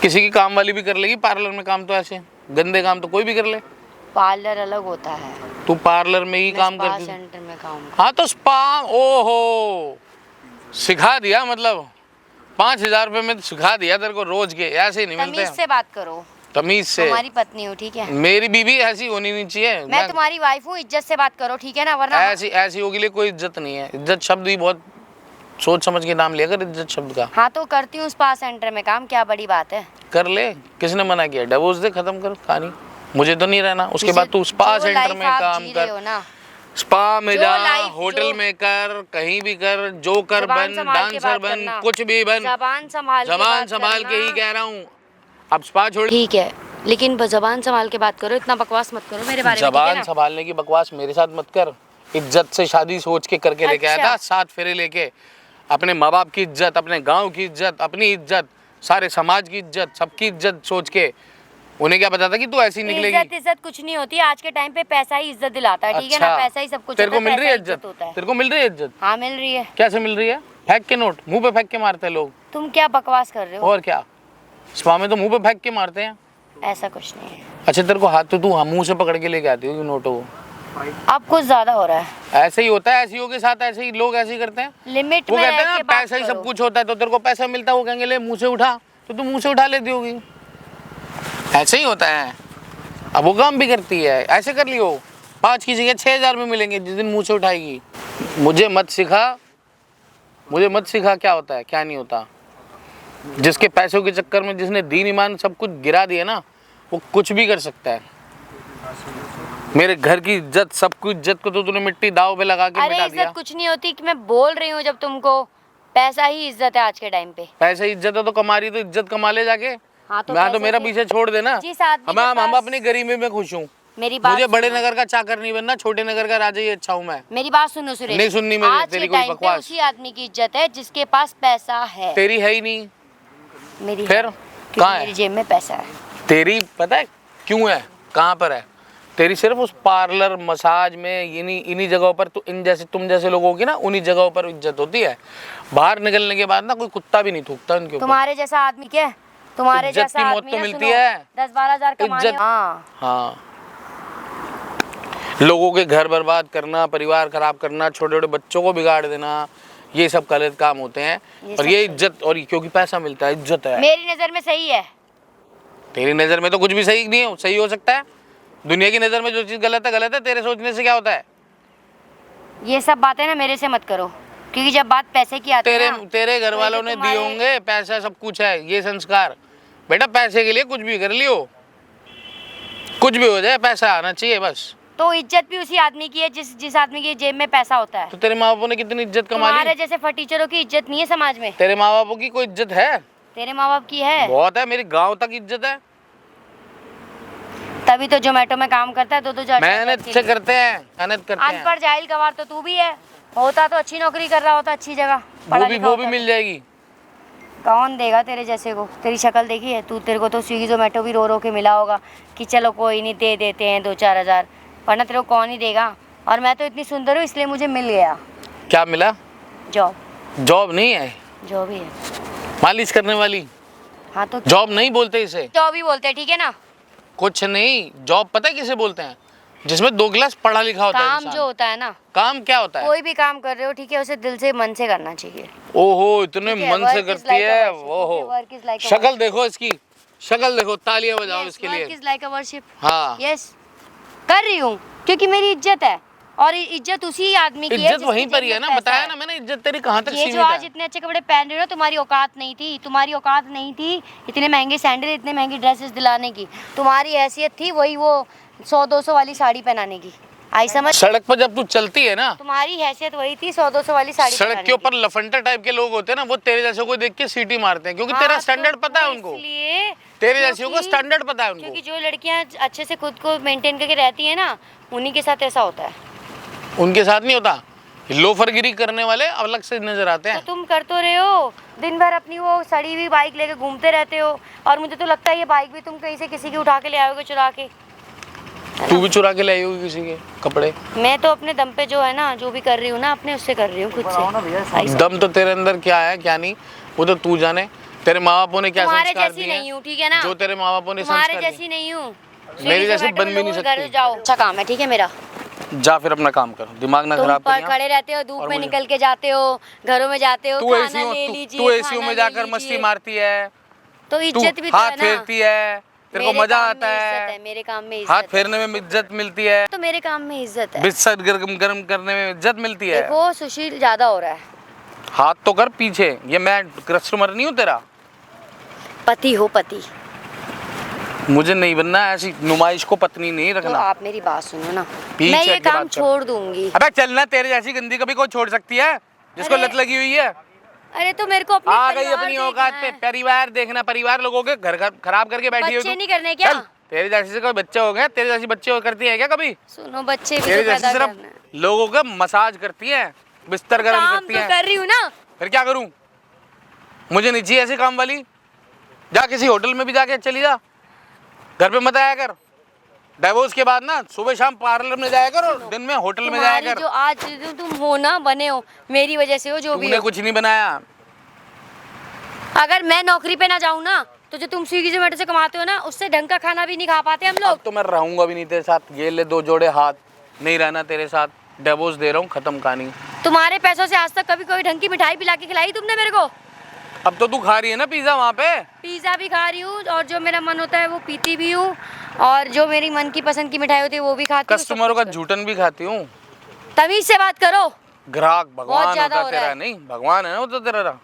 किसी की काम वाली भी कर लेगी पार्लर में काम, तो ऐसे गंदे काम तो कोई भी कर ले। पार्लर अलग होता है। तू पार्लर में ही काम स्पा करती है? सेंटर में काम। हाँ तो स्पा, ओहो सिखा दिया, मतलब 5,000 रुपये में तो सिखा दिया तेरे को रोज के, ऐसे ही नहीं मिलते। तमीज से बात करो। तमीज से। हमारी पत्नी हो, ठीक है। मेरी बीवी ऐसी होनी नहीं चाहिए। मैं तुम्हारी वाइफ हूँ, इज्जत से बात करो, ठीक है ना, वरना ऐसी होगी लिए कोई इज्जत नहीं है। इज्जत शब्द ही बहुत सोच समझ के नाम लिया कर इज्जत शब्द का। हाँ तो करती हूँ स्पा सेंटर में काम, क्या बड़ी बात है। कर ले, किसने मना किया? डिवोर्स दे, खत्म कर कहानी, मुझे तो नहीं रहना। उसके बाद तू स्पा सेंटर में काम कर, स्पा में जा, होटल में कर, कहीं भी कर, जो कर बन, डांसर बन, कुछ भी बन, जबान संभाल के ही कह रहा हूँ। अब स्पा छोड़, ठीक है, लेकिन जबान संभाल के बात करो, इतना बकवास मत करो मेरे बारे में। जबान संभालने की बकवास मेरे साथ मत कर। इज्जत से शादी सोच के करके लेके आया था, 7 फेरे लेके। अपने माँ बाप की इज्जत, अपने गाँव की इज्जत, अपनी इज्जत, सारे समाज की इज्जत, सबकी इज्जत सोच के। उन्हें क्या पता था कि तू ऐसी निकलेगी? इज्जत कुछ नहीं होती, आज के टाइम पे पैसा ही इज्जत दिलाता है, ठीक है ना। पैसा ही सब कुछ। तेरे को मिल रही है इज्जत? तेरे को मिल रही है इज्जत? हाँ मिल रही है। कैसे मिल रही है? फेंक के नोट, मुंह पे फेंक के मारते हैं लोग। तुम क्या बकवास कर रहे हो? और क्या, स्पा में तो मुंह पे फेंक के मारते हैं। ऐसा कुछ नहीं है। अच्छा तेरे को हाथ तो तू मुंह से पकड़ के लेके आती हो नोटों को? अब कुछ ज्यादा हो रहा है। ऐसे ही होता है, ऐसी के साथ ऐसे ही लोग ऐसे ही करते हैं। लिमिट वो में कहते हैं ना पैसा ही सब कुछ होता है, तो तेरे को पैसा मिलता है, वो कहेंगे ले मुंह से उठा, तो तू मुंह से उठा लेती होगी। ऐसे ही होता है। अब वो काम भी करती है, ऐसे कर लियो, 5 की जगह 6,000 में मिलेंगे जिस दिन मुंह से उठाएगी। मुझे मत सिखा क्या होता है क्या नहीं होता। जिसके पैसों के चक्कर में जिसने दीन ईमान सब कुछ गिरा दिया ना, वो कुछ भी कर सकता है। मेरे घर की इज्जत, सब कुछ इज्जत को तो तूने मिट्टी दाव पे लगा के मिटा दिया। इज्जत कुछ नहीं होती कि मैं बोल रही हूँ जब तुमको, पैसा ही इज्जत है आज के टाइम पे। पैसा ही इज्जत है तो कमा रही तो इज्जत कमा ले जाके। हाँ तो मैं तो मेरा पीछे छोड़ देना। हम अपनी गरीबी में खुश हूँ। मेरी बात, मुझे बड़े नगर का चाकर नहीं बनना, छोटे नगर का राजा ही अच्छा हूँ मैं। मेरी बात सुनो सुरेश। नहीं सुननी मेरी, तेरी कोई बकवास। उसी आदमी की इज्जत है जिसके पास पैसा है। तेरी है ही नहीं। मेरी फिर कहाँ है? मेरी जेब में पैसा है। तेरी पता है क्यों है, कहाँ पर है? तेरी सिर्फ उस पार्लर मसाज में इन्हीं जगहों पर, तो तुम जैसे लोगों की ना उन्हीं जगहों पर इज्जत होती है। बाहर निकलने के बाद ना कोई कुत्ता भी नहीं थूकता उनके ऊपर। तुम्हारे जैसा आदमी क्या, तुम्हारे जैसा आदमी तो मिलती है 10-12 हज़ार कमाने। हाँ, लोगों के घर बर्बाद करना, परिवार खराब करना, छोटे छोटे बच्चों को बिगाड़ देना, ये सब गलत काम होते हैं। और ये इज्जत, और क्योंकि पैसा मिलता है, इज्जत है। मेरी नजर में सही है। तेरी नजर में तो कुछ भी सही नहीं है, सही हो सकता है। दुनिया की नजर में जो चीज गलत है, तेरे सोचने से क्या होता है? ये सब बातें ना मेरे से मत करो, क्योंकि जब बात पैसे की आती है ना, तेरे घर वालों ने दिए होंगे, पैसा सब कुछ है, ये संस्कार। बेटा पैसे के लिए कुछ भी कर लियो, कुछ भी हो जाए, पैसा आना चाहिए बस। तो इज्जत भी उसी आदमी की है जिस आदमी की जेब में पैसा होता है। तो तेरे माँ बापों ने कितनी इज्जत कमा ली? तुम्हारे जैसे फटीचरों की इज्जत नहीं है समाज में। तेरे माँ बापों की कोई इज्जत है? तेरे माँ बाप की है, बहुत है। मेरी गांव तक इज्जत है। तभी तो जोमेटो में काम करता है। तो मेहनत से करते हैं, मेहनत करते हैं। अनपढ़ जाहिल गवार तो तू भी है। होता तो अच्छी नौकरी कर रहा होता, अच्छी जगह, वो भी मिल जाएगी। कौन देगा तेरे जैसे को? तेरी शक्ल देखी है तू? तेरे को तो स्विगी जोमेटो भी रो रो के मिला होगा कि चलो कोई नहीं, दे देते हैं 2-4 हज़ार, वरना तेरे को कौन ही देगा। और मैं तो इतनी सुंदर हूँ इसलिए मुझे मिल गया। क्या मिला? जॉब। जॉब नहीं है, जॉब ही है, मालिश करने वाली। हाँ तो जॉब नहीं बोलते इसे, जॉब ही बोलते हैं, ठीक है ना। कुछ नहीं, जॉब पता है किसे बोलते हैं? जिसमें 2 क्लास पढ़ा लिखा होता है। काम जो होता है ना, काम क्या होता है? कोई भी काम कर रहे हो, ठीक है, उसे दिल से मन से करना चाहिए। ओहो, इतने मन से करती है। ओहो, शक्ल देखो इसकी, शक्ल देखो, तालियां बजाओ इसके लिए। Work is like a worship. हाँ, यस, कर रही हूँ क्योंकि मेरी इज्जत है, और इज्जत उसी आदमी की है। इज्जत वहीं पर ही है ना, बताया ना मैंने, इज्जत तेरी कहाँ तक सीमित है। ये जो आज इतने अच्छे कपड़े पहन रहे हो, तुम्हारी औकात नहीं थी, तुम्हारी औकात नहीं थी इतने महंगे सैंडल, इतने महंगी ड्रेसेस दिलाने की। तुम्हारी हैसियत थी वही वो 100-200 वाली साड़ी पहनाने की। आई समझ? सड़क पर जब तू चलती है ना, तुम्हारी हैसियत वही थी 100-200 वाली साड़ी। सड़क के ऊपर लफंटर टाइप के लोग होते हैं ना, वो तेरे जैसे को देख के सीटी मारते हैं, क्योंकि तेरा स्टैंडर्ड पता है उनको। इसलिए तेरे जैसे को स्टैंडर्ड पता है उनको। क्योंकि जो लड़कियां अच्छे से खुद को मेंटेन करके रहती है ना, उन्हीं के साथ ऐसा होता है। उनके साथ नहीं होता। लोफरगिरी करने वाले अलग से नजर आते हैं। तो तुम कर तो रहे हो, दिन भर अपनी वो सड़ी हुई बाइक लेके घूमते रहते हो, और मुझे तो लगता है ये बाइक भी तुम कहीं से किसी की उठा के ले आओगे, चुरा के। तू भी चुरा के लाई होगी किसी के कपड़े? मैं तो अपने दम पे जो है ना, जो भी कर रही हूँ ना, अपने उससे कर रही हूँ खुद से। दम तो तेरे अंदर क्या है क्या नहीं वो तो तू जाने। तेरे माँ बापों ने क्या तुम्हारे संस्कार जैसी दिए नहीं हूँ, ठीक है ना? जो तेरे माँ बापों ने तुम्हारे संस्कार जैसी नहीं हूँ। मेरी जैसे बन भी नहीं घर सकती। जाओ, अच्छा काम है, ठीक है मेरा। जा फिर अपना काम कर, दिमाग ना तुम खराब पर कर। खड़े रहते हो, धूप में निकल के जाते हो, घरों में जाते हो, तू खाना एसीओ ले लीजिए, तू एसीओ खाना में ले जाकर लीजिए। मस्ती मारती है, तो तू इज्जत भी तो हाथ है ना। फेरती है, तेरे को मेरे मजा काम आता में इज्जत है। है, मेरे काम में हाथ इज्जत फेरने में इज्जत मिलती है, है, तो मेरे काम में इज्जत है। बिस्तर गरम गरम करने में इज्जत मिलती है। देखो सुशील ज्यादा हो रहा है। हाथ तो कर पीछे, ये मैं कस्टमर नहीं हूँ तेरा। पति हो पति। मुझे नहीं बनना ऐसी नुमाइश को पत्नी नहीं तो रखना। आप मेरी बात सुनो ना, पीछे मैं ये हट के काम बात कर। छोड़ दूंगी। अबे चलना, तेरे जैसी गंदी कभी कोई छोड़ सकती है जिसको अरे- लत लगी हुई है? अरे तो मेरे को अपने आ गई परिवार अपनी देखना औकात पे। है। परिवार देखना, परिवार लोगों के घर खराब करके बैठी है बच्चे तू। नहीं करने क्या? चल, तेरे जैसे से कोई बच्चे हो गए? तेरे जैसी बच्चे करती है क्या कभी? सुनो, बच्चे भी तेरे तो जैसी पैदा सिर्फ करना है। लोगों का मसाज करती है, बिस्तर गर्म काम करती तो है। कर रही हूँ ना। फिर क्या करूं? मुझे नहीं चाहिए ऐसे काम वाली। जा किसी होटल में भी जाके चली जा, घर पे मत आया कर। डिवोर्स के बाद ना सुबह शाम पार्लर में जाया कर और दिन में होटल में जाया तुम्हारी कर। जो आज तुम हो ना, बने हो मेरी वजह से हो, जो भी तूने हो। कुछ नहीं बनाया। अगर मैं नौकरी पे ना जाऊँ ना, तो जो तुम स्विगी जोमेटो से कमाते हो ना, उससे ढंग का खाना भी नहीं खा पाते हम अब लोग। तो मैं रहूंगा भी नहीं तेरे साथ। ये ले 2 जोड़े हाथ, नहीं रहना तेरे साथ। डिवोर्स दे रहा हूँ, खत्म कहानी। तुम्हारे पैसों से आज तक कभी कोई ढंग की मिठाई पिला के खिलाई तुमने मेरे को? अब तो तू खा रही है ना पिज्जा वहाँ पे। पिज्जा भी खा रही हूँ, और जो मेरा मन होता है वो पीती भी हूँ, और जो मेरी मन की पसंद की मिठाई होती है वो भी खाती हूँ। सब कस्टमरों का कुछ झूठन भी खाती हूँ। तमीज से बात करो। ग्राहक भगवान ज्यादा होता हो रहा तेरा, है। नहीं भगवान है ना वो तो तेरा।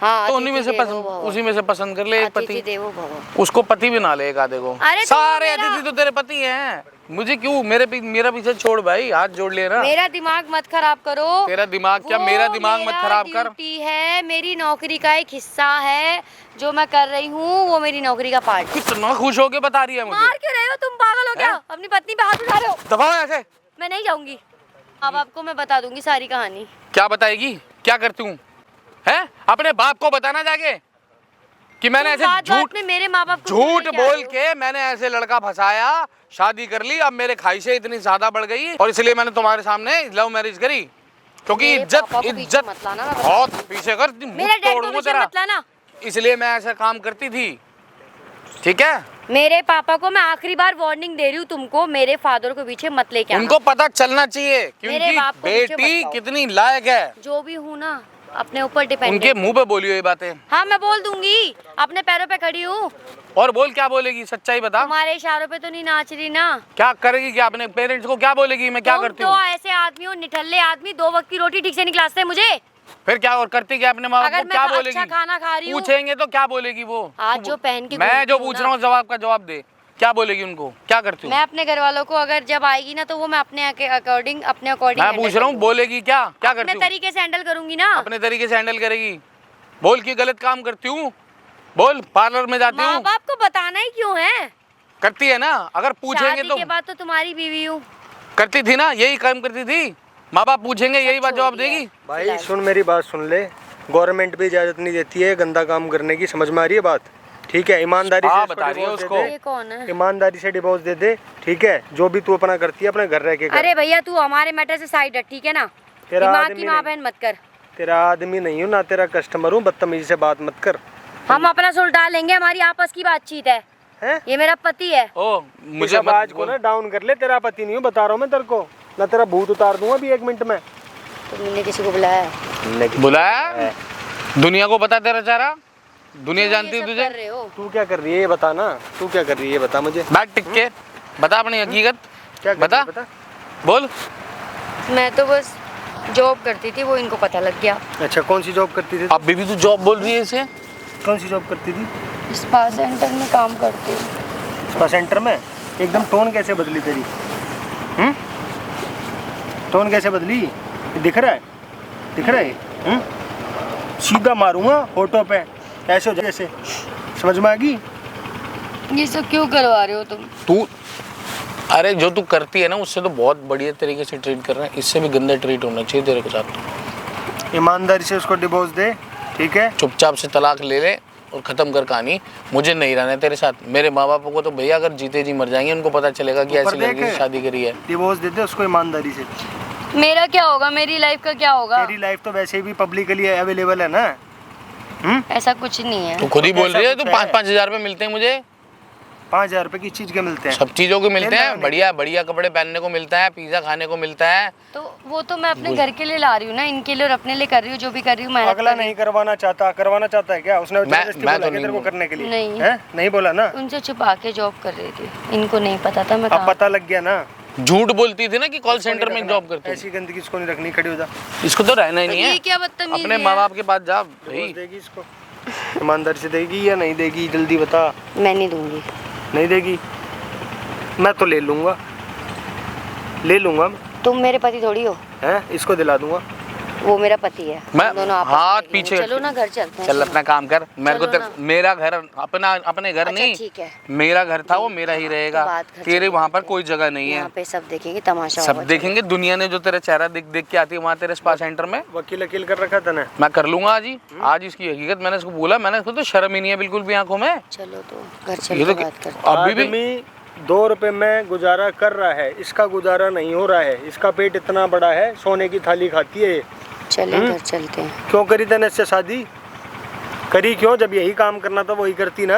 हाँ, तो उन्हीं में से अतिथि देवो पसंद, भव। उसी में से पसंद कर ले एक अतिथि पति। देवो भव। उसको पति भी ना ले एक आधे को। अरे तुम सारे मेरा- अतिथि तो तेरे पति हैं। मुझे क्यों? मेरा पीछे छोड़ भाई, हाथ जोड़ ले ना। मेरा दिमाग मत खराब करो। तेरा दिमाग क्या, वो मेरा दिमाग मत खराब कर। ड्यूटी है, मेरी नौकरी का एक हिस्सा है, जो मैं कर रही हूँ वो मेरी नौकरी का पार्ट है। कितना खुश होके बता रही है मुझे। मार क्यों रहे हो तुम? पागल हो क्या? हैं? अपनी पत्नी पे हाथ उठा रहे हो? दबाओ ऐसे। मैं नहीं जाऊंगी। अब आपको मैं बता दूंगी सारी कहानी। क्या बताएगी? क्या करती हूँ? हैं? अपने बाप को बताना जाके कि मैंने ऐसे बात झूठ में मेरे माँ बाप को झूठ लेके आ रहे बोल हो। के मैंने ऐसे लड़का फंसाया, शादी कर ली। अब मेरे ख्वाहिशें इतनी ज्यादा बढ़ गई और इसलिए मैंने तुम्हारे सामने लव मैरिज करी, क्योंकि मेरे इज्जत पापा को पीछे इज्जत मत लाना, मैं बता बहुत पीछे कर, मेरे डैड को तोड़ूंगा पीछे तेरा। मत लाना। इसलिए मैं ऐसा काम करती थी, ठीक है? मेरे पापा को मैं आखिरी बार वार्निंग दे रही हूँ तुमको, मेरे फादर को पीछे मत लेके आना। उनको पता चलना चाहिए कि मेरे उनकी बाप को पीछे बेटी मत लाओ। कितनी लायक है। जो भी हूँ ना, अपने ऊपर डिपेंड। उनके मुंह पे बोलियो ये बातें। हाँ, मैं बोल दूंगी, अपने पैरों पे खड़ी हूँ। और बोल, क्या बोलेगी? सच्चाई बता। तुम्हारे इशारों पे तो नहीं नाच रही ना? क्या करेगी? क्या अपने पेरेंट्स को क्या बोलेगी? मैं क्या करती तुम हूँ? तो ऐसे आदमी हो, निठल्ले आदमी, 2 वक्त की रोटी ठीक से नहीं खिलाते मुझे। फिर क्या और करती क्या? अपने माँ बाप अगर को क्या मैं बोलेगी? अच्छा खाना खा रही हूँ, पूछेंगे तो क्या बोलेगी वो? आज जो पहन के मैं घूमती जो हूँ पूछ ना, रहा हूँ जवाब का जवाब दे। क्या बोलेगी उनको? क्या करती हूँ? मैं अपने घर वालों को अगर जब आएगी ना, तो वो मैं अपने अकॉर्डिंग मैं पूछ रहा हूँ बोलेगी क्या? क्या अपने करती हूँ? तरीके से हैंडल करूंगी ना। अपने तरीके से हैंडल करेगी। बोल कि गलत काम करती हूँ, बोल पार्लर में जाती माँ हूँ, बाप को बताना ही क्यों है? करती है ना। अगर पूछेंगे शादी तो के बाद तो तुम्हारी बीवी हूँ। करती थी ना, यही काम करती थी। माँ बाप पूछेंगे यही बात जवाब छोड़ दिया। देगी। भाई सुन, मेरी बात सुन ले। गवर्नमेंट भी इजाजत नहीं देती है गंदा काम करने की, समझ में आ रही है बात? ठीक है, ईमानदारी से बता रही है डिवोर्स दे उसको। दे। ये कौन है? ईमानदारी से डिवोर्स दे दे, ठीक है? जो भी तू अपना करती है अपने घर रह के कर। अरे भैया, तू हमारे मैटर से साइड हट, ठीक है ना? तेरा दिमाग आदमी की माँ नहीं। बहन मत कर। तेरा आदमी नहीं हूँ ना, तेरा कस्टमर हूँ। बदतमीजी से बात मत कर। हम अपना सुलटा लेंगे, हमारी आपस की बातचीत है। हैं? ये मेरा पति है। ओ मुझे मत आवाज को ना डाउन कर ले। तेरा पति नहीं हूँ, बता रहा हूँ मैं तेरे को। ना तेरा भूत उतार दूंगा अभी 1 मिनट में। तुमने किसी को बुलाया है? बुलाया? दुनिया को पता तेरा चारा, दुनिया जानती है ये सब तुझे। कर रहे हो? तू क्या कर रही है ये बता ना। तू क्या कर रही है ये बता मुझे। बैठ टिक के बता अपनी हकीकत। क्या कर बता। रही है, बता। बोल। मैं तो बस जॉब करती थी, वो इनको पता लग गया। अच्छा, कौन सी जॉब करती थी? अभी भी तू जॉब बोल रही है इसे? कौन सी जॉब करती थी? स्पा सेंटर में काम करती हूँ। स्पा सेंटर में? एकदम टोन कैसे बदली तेरी? टोन कैसे बदली? दिख रहा है? दिख रहा है? सीधा मारूंगा होठों पे, ऐसे हो जैसे। समझ में आ गई? ये सब क्यों करवा रहे हो तुम? तू अरे जो तू करती है ना, उससे तो बहुत बढ़िया तरीके से ट्रीट कर रहा है। इससे भी गंदा ट्रीट होना चाहिए तेरे के साथ। ईमानदारी से उसको डिवोर्स दे, ठीक है? चुपचाप से तलाक ले ले, और ख़त्म कर कहानी। मुझे नहीं रहना है तेरे साथ। मेरे माँ बाप को तो भैया अगर जीते जी मर जाएंगे, उनको पता चलेगा कि ऐसी लड़की से शादी करी है। डिवोर्स दे दे उसको ईमानदारी से। मेरा क्या होगा, मेरी लाइफ का क्या होगा? तेरी लाइफ तो वैसे भी पब्लिकली अवेलेबल है ना। ऐसा कुछ नहीं है। तू खुद ही बोल रही है। तू 5-5 हज़ार रुपये मिलते हैं मुझे। 5,000 रुपये किस चीज़ के मिलते हैं? सब चीज़ों के मिलते हैं। बढ़िया बढ़िया कपड़े पहनने को मिलता है, पिज़्ज़ा खाने को मिलता है। तो वो तो मैं अपने घर के लिए ला रही हूँ ना, इनके लिए और अपने लिए कर रही हूँ, जो भी कर रही हूँ। मैं अगला नहीं करवाना चाहता है क्या? उसने जबरदस्ती बोला तो कि तेरे को करने के लिए? नहीं। है? नहीं बोला ना। उनसे छुपा के जॉब कर रही थी, इनको नहीं पता था मैं अब कहाँ। पता लग गया ना। झूठ बोलती थी ना कि कॉल सेंटर में जॉब करती है। ऐसी गंदगी इसको नहीं रखनी, खड़ी हो जा। इसको तो रहना ही नहीं ये है। क्या बदतमीजी अपने है? माँ बाप के पास जा भाई। देगी इसको ईमानदारी से देगी या नहीं देगी? जल्दी बता। मैं नहीं दूंगी। नहीं देगी? मैं तो ले लूँगा मैं। तुम मेरे पति थोड़ी हो। हैं? इसको दिला दूंगा। वो मेरा पति है। मैं हम दोनों आपस में हाथ देख पीछे लेंगे। चलो ना घर चलते हैं। चल अपना काम कर। मेरे को चलो ना। मेरा घर अपने घर अच्छा, नहीं, ठीक है। मेरा घर था वो मेरा ही रहेगा। बात घर तेरे चलते वहाँ पर हैं। कोई जगह नहीं है। यहाँ पे सब देखेंगे, तमाशा सब होगा। देखेंगे। दुनिया ने जो तेरा चेहरा देख देख के आती है वहाँ तेरे स्पा सेंटर में। वकील कर रखा था ना। मैं कर लूंगा आज ही। आज इसकी हकीकत मैंने इसको बोला। मैंने इसको तो शर्म ही नहीं है बिल्कुल भी आंखों में। चलो तो घर चल ये के तो बात करते हैं। अभी भी आदमी 2 रुपए में गुजारा कर रहा है, इसका गुजारा नहीं हो रहा है। इसका पेट इतना बड़ा है, सोने की थाली खाती है ये। चले घर चलते हैं। क्यों करी तने इससे शादी? करी क्यों? जब यही काम करना था वही करती ना।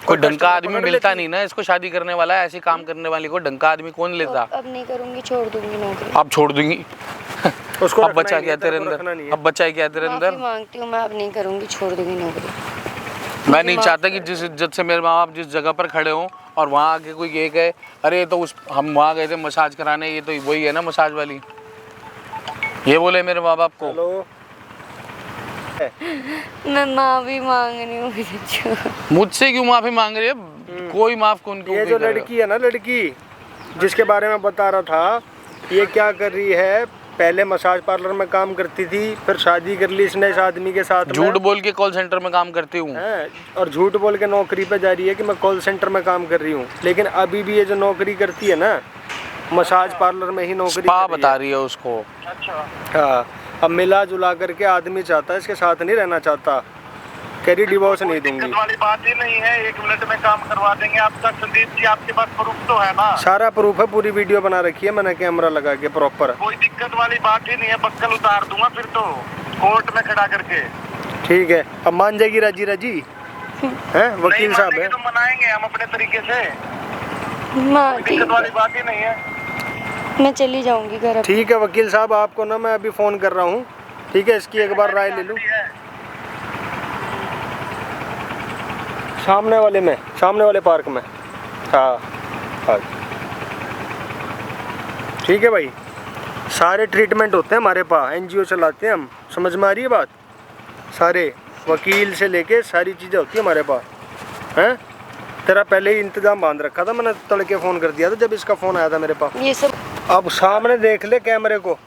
कोई ढंग का कस्टमर आदमी पकड़ मिलता लेती। नहीं ना इसको शादी करने वाला। ऐसे काम करने वाली को ढंग का आदमी कौन लेता? अब नहीं करूंगी, छोड़ दूंगी नौकरी। अब छोड़ दूंगी। उसको अब रखना बचा ही क्या नहीं, तेरे तेरे को रखना अंदर? नहीं है। अब बचा क्या तेरे माफी अंदर? मांगती हूँ मैं, अब नहीं करूंगी, छोड़ दूंगी नौकरी। मैं नहीं चाहता कि जिस इज्जत से मेरे माँ बाप जिस जगह पर खड़े हों और वहाँ आके कोई ये कहे अरे तो उस हम वहाँ गए थे मसाज कराने, ये तो वही है ना मसाज वाली। ये बोले मेरे माँ बाप को। हेलो, मैं माफी मांग रही हूँ, मुझे छोड़। मुझसे क्यों माफी मांग रही है? कोई माफ कौन क्यों ये जो करेगा? लड़की है ना, लड़की जिसके बारे में बता रहा था, ये क्या कर रही है? पहले मसाज पार्लर में काम करती थी, फिर शादी कर ली इसने इस आदमी के साथ में। झूठ बोल के कॉल सेंटर में काम करती हूँ। हैं? और झूठ बोल के नौकरी पे जा रही है कि मैं कॉल सेंटर में काम कर रही हूँ। लेकिन अभी भी ये जो नौकरी करती है ना, मसाज पार्लर में ही नौकरी स्पा कर बता रही है उसको। हाँ, अब मिला जुला करके आदमी चाहता है इसके साथ नहीं रहना चाहता। कह रही डिवोर्स नहीं दूंगी। दिक्कत वाली बात ही नहीं है, 1 मिनट में काम करवा देंगे आपका। संदीप जी आपके पास प्रूफ तो है ना? सारा प्रूफ है, पूरी वीडियो बना रखी है मैंने कैमरा लगा के प्रॉपर। कोई दिक्कत वाली बात ही नहीं है, बक्कल उतार दूंगा फिर तो कोर्ट में खड़ा करके। ठीक है, अब मान जाएगी राजी राजी? हैं? वकील साहब है। तो मनाएंगे हम अपने तरीके से। माँ कोई दिक्कत वाली बात ही नहीं है। मैं चली जाऊंगी घर अब। ठीक है वकील साहब, आपको ना मैं अभी फ़ोन कर रहा हूँ। ठीक है, इसकी एक बार राय ले लूँ। सामने वाले पार्क में। हाँ हाँ, ठीक है भाई। सारे ट्रीटमेंट होते हैं हमारे पास, NGO चलाते हैं हम। समझ में आ रही है बात? सारे वकील से लेके सारी चीज़ें होती है हमारे पास। हैं? तेरा पहले ही इंतज़ाम बांध रखा था, मैंने तड़के फ़ोन कर दिया था जब इसका फ़ोन आया था मेरे पास। ये सब अब सामने देख ले कैमरे को,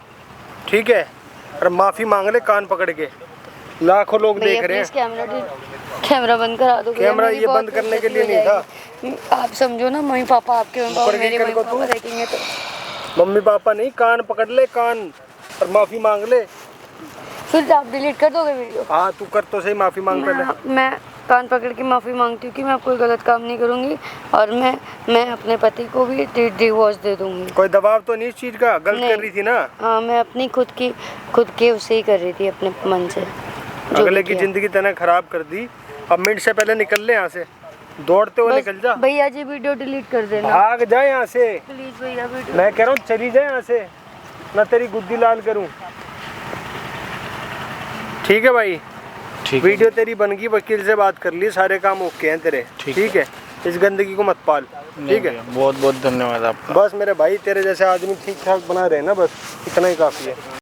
ठीक है? और माफ़ी मांग ले कान पकड़ के। लाखों लोग देख रहे हैं। कैमरा बंद करा दो। कैमरा ये बंद करने के लिए नहीं था। आप समझो ना, मम्मी पापा आपके ऊपर मेरे कर मम्मी को पापा तू। देखेंगे तो। मम्मी पापा नहीं, कान पकड़ ले कान और माफ़ी मांग ले। फिर आप डिलीट कर दोगे वीडियो? हाँ तू कर तो सही, माफ़ी मांग पहले। मैं कान पकड़ के माफ़ी मांगती हूँ कि मैं अब कोई गलत काम नहीं करूँगी और मैं अपने पति को भी डिवोर्स दे दूँगी। कोई दबाव तो नहीं इस चीज़ का? गलत नहीं। कर रही थी ना? हाँ, मैं अपनी खुद के उससे ही कर रही थी, अपने मन से। जो अगले भी की किया। ज़िंदगी तने खराब कर दी। अब मिनट से पहले निकल ले यहाँ से, दौड़ते हुए बस निकल जा। भैया जी वीडियो डिलीट कर देना भाग जा यहाँ से, प्लीज भैया। वीडियो मैं कह रहा हूँ चली जाए यहाँ से, मैं तेरी गुद्दी लाल करूँ। ठीक है भाई, ठीक है। वीडियो तेरी बन गई, वकील से बात कर ली, सारे काम ओके हैं तेरे। ठीक है, इस गंदगी को मत पाल। ठीक है, बहुत बहुत धन्यवाद आपका। बस मेरे भाई, तेरे जैसे आदमी ठीक ठाक बना रहे हैं ना, बस इतना ही काफ़ी है।